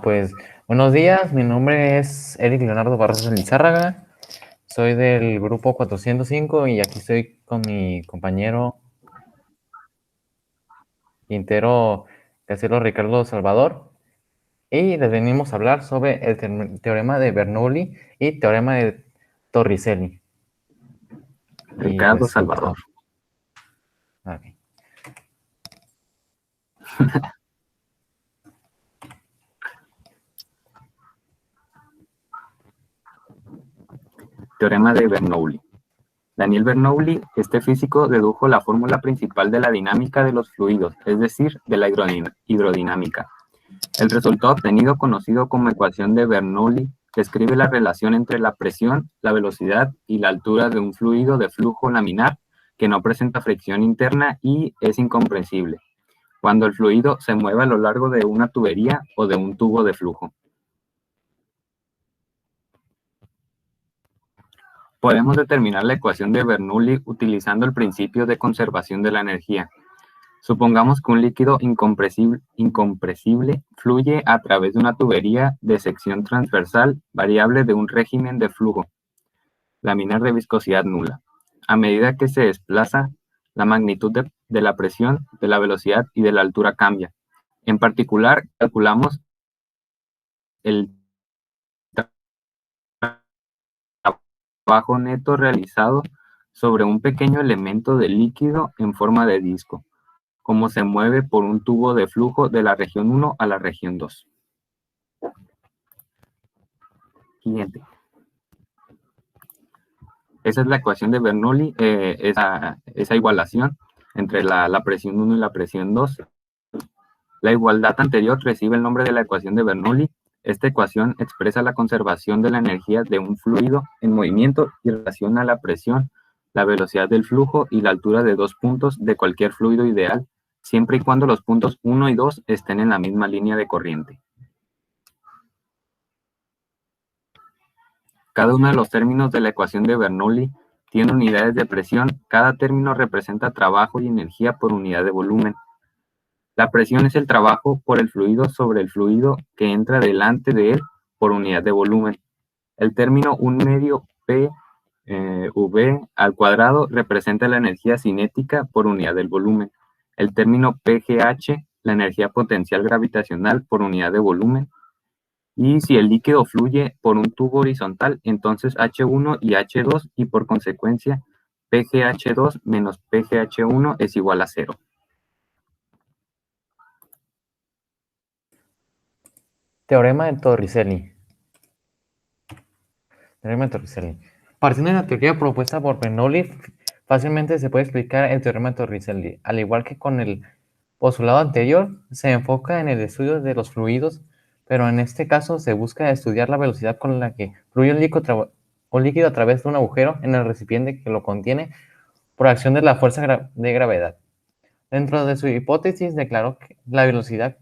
Pues buenos días, mi nombre es Eric Leonardo Barroso Lizárraga, soy del grupo 405 y aquí estoy con mi compañero Quintero Casero Ricardo Salvador y les venimos a hablar sobre el teorema de Bernoulli y teorema de Torricelli. Ricardo Salvador. Okay. Teorema de Bernoulli. Daniel Bernoulli, este físico, dedujo la fórmula principal de la dinámica de los fluidos, es decir, de la hidrodinámica. El resultado obtenido, conocido como ecuación de Bernoulli, describe la relación entre la presión, la velocidad y la altura de un fluido de flujo laminar que no presenta fricción interna y es incompresible, cuando el fluido se mueve a lo largo de una tubería o de un tubo de flujo. Podemos determinar la ecuación de Bernoulli utilizando el principio de conservación de la energía. Supongamos que un líquido incompresible fluye a través de una tubería de sección transversal variable de un régimen de flujo laminar de viscosidad nula. A medida que se desplaza, la magnitud de la presión, de la velocidad y de la altura cambia. En particular, calculamos el trabajo neto realizado sobre un pequeño elemento de líquido en forma de disco, como se mueve por un tubo de flujo de la región 1 a la región 2. Siguiente. Esa es la ecuación de Bernoulli, esa igualación entre la presión 1 y la presión 2. La igualdad anterior recibe el nombre de la ecuación de Bernoulli. Esta ecuación expresa la conservación de la energía de un fluido en movimiento y relaciona la presión, la velocidad del flujo y la altura de dos puntos de cualquier fluido ideal, siempre y cuando los puntos 1 y 2 estén en la misma línea de corriente. Cada uno de los términos de la ecuación de Bernoulli tiene unidades de presión. Cada término representa trabajo y energía por unidad de volumen. La presión es el trabajo por el fluido sobre el fluido que entra delante de él por unidad de volumen. El término 1 medio P V al cuadrado representa la energía cinética por unidad del volumen. El término PGH, la energía potencial gravitacional por unidad de volumen. Y si el líquido fluye por un tubo horizontal, entonces H1 y H2 y por consecuencia PGH2 menos PGH1 es igual a 0. Teorema de Torricelli. Teorema de Torricelli. Partiendo de la teoría propuesta por Bernoulli, fácilmente se puede explicar el teorema de Torricelli. Al igual que con el postulado anterior, se enfoca en el estudio de los fluidos, pero en este caso se busca estudiar la velocidad con la que fluye un líquido a través de un agujero en el recipiente que lo contiene por acción de la fuerza de gravedad. Dentro de su hipótesis, declaró que la velocidad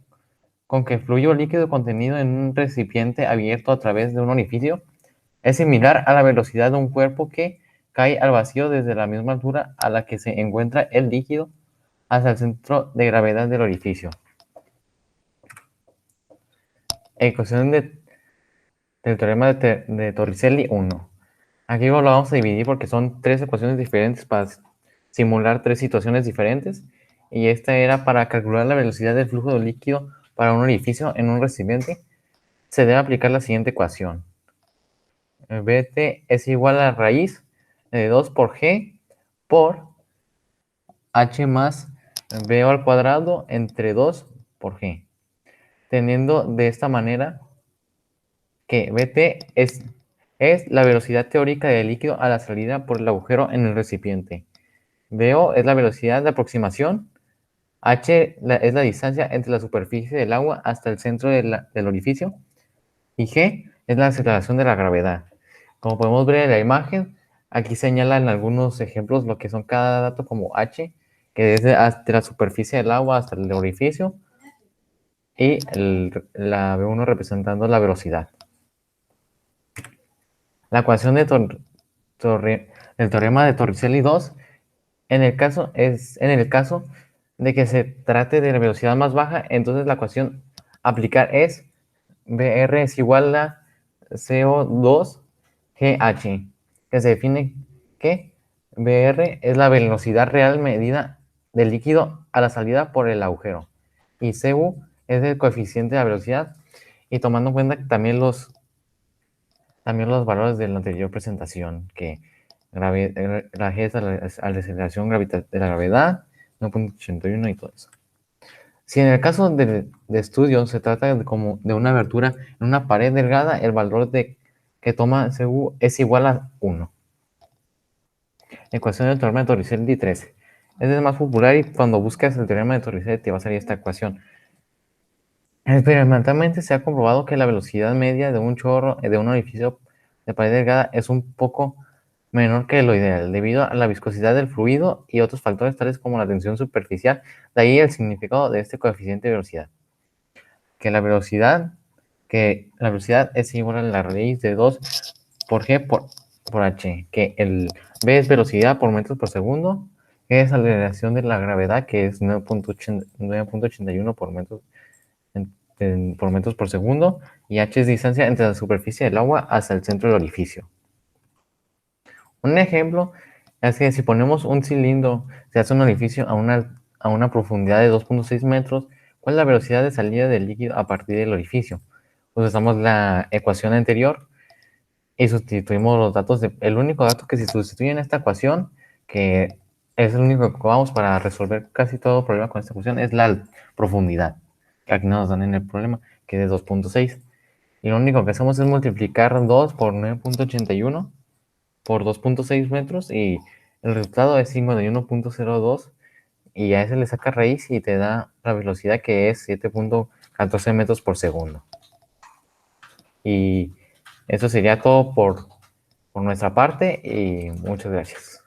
con que fluye un líquido contenido en un recipiente abierto a través de un orificio es similar a la velocidad de un cuerpo que cae al vacío desde la misma altura a la que se encuentra el líquido hasta el centro de gravedad del orificio. Ecuación del teorema de Torricelli 1. Aquí lo vamos a dividir porque son tres ecuaciones diferentes para simular tres situaciones diferentes. Y esta era para calcular la velocidad del flujo de líquido para un orificio en un recipiente. Se debe aplicar la siguiente ecuación. Bt es igual a la raíz de 2 por g por h más b al cuadrado entre 2 por g. Teniendo de esta manera que Bt es la velocidad teórica del líquido a la salida por el agujero en el recipiente. Bo es la velocidad de aproximación. H es la distancia entre la superficie del agua hasta el centro del orificio. Y G es la aceleración de la gravedad. Como podemos ver en la imagen, aquí señalan algunos ejemplos lo que son cada dato como H, que es desde la superficie del agua hasta el orificio, y la B1 representando la velocidad. La ecuación del teorema de Torricelli 2, en el caso de que se trate de la velocidad más baja, entonces la ecuación a aplicar es BR es igual a CO2 GH, que se define que BR es la velocidad real medida del líquido a la salida por el agujero y CU es el coeficiente de la velocidad, y tomando en cuenta que también los valores de la anterior presentación, que la G es a la deceleración de la gravedad, 9.81 y todo eso. Si en el caso de estudio se trata como de una abertura en una pared delgada, el valor que toma CU es igual a 1. Ecuación del teorema de Torricelli 13. Es el más popular y cuando buscas el teorema de Torricelli te va a salir esta ecuación. Experimentalmente se ha comprobado que la velocidad media de un chorro de un orificio de pared delgada es un poco menor que lo ideal, debido a la viscosidad del fluido y otros factores tales como la tensión superficial. De ahí el significado de este coeficiente de velocidad. Que la velocidad es igual a la raíz de 2 por G por H, que el V es velocidad por metros por segundo, G es aceleración de la gravedad, que es 9.81 por metros por segundo, y H es distancia entre la superficie del agua hasta el centro del orificio. Un ejemplo es que si ponemos un cilindro, se hace un orificio a una profundidad de 2.6 metros, ¿cuál es la velocidad de salida del líquido a partir del orificio? Pues usamos la ecuación anterior y sustituimos los datos. El único dato que se sustituye en esta ecuación, que es el único que ocupamos para resolver casi todo problema con esta ecuación, es la profundidad, que aquí nos dan en el problema, que es de 2.6. Y lo único que hacemos es multiplicar 2 por 9.81 por 2.6 metros y el resultado es 51.02, y a ese le saca raíz y te da la velocidad, que es 7.14 metros por segundo. Y eso sería todo por nuestra parte y muchas gracias.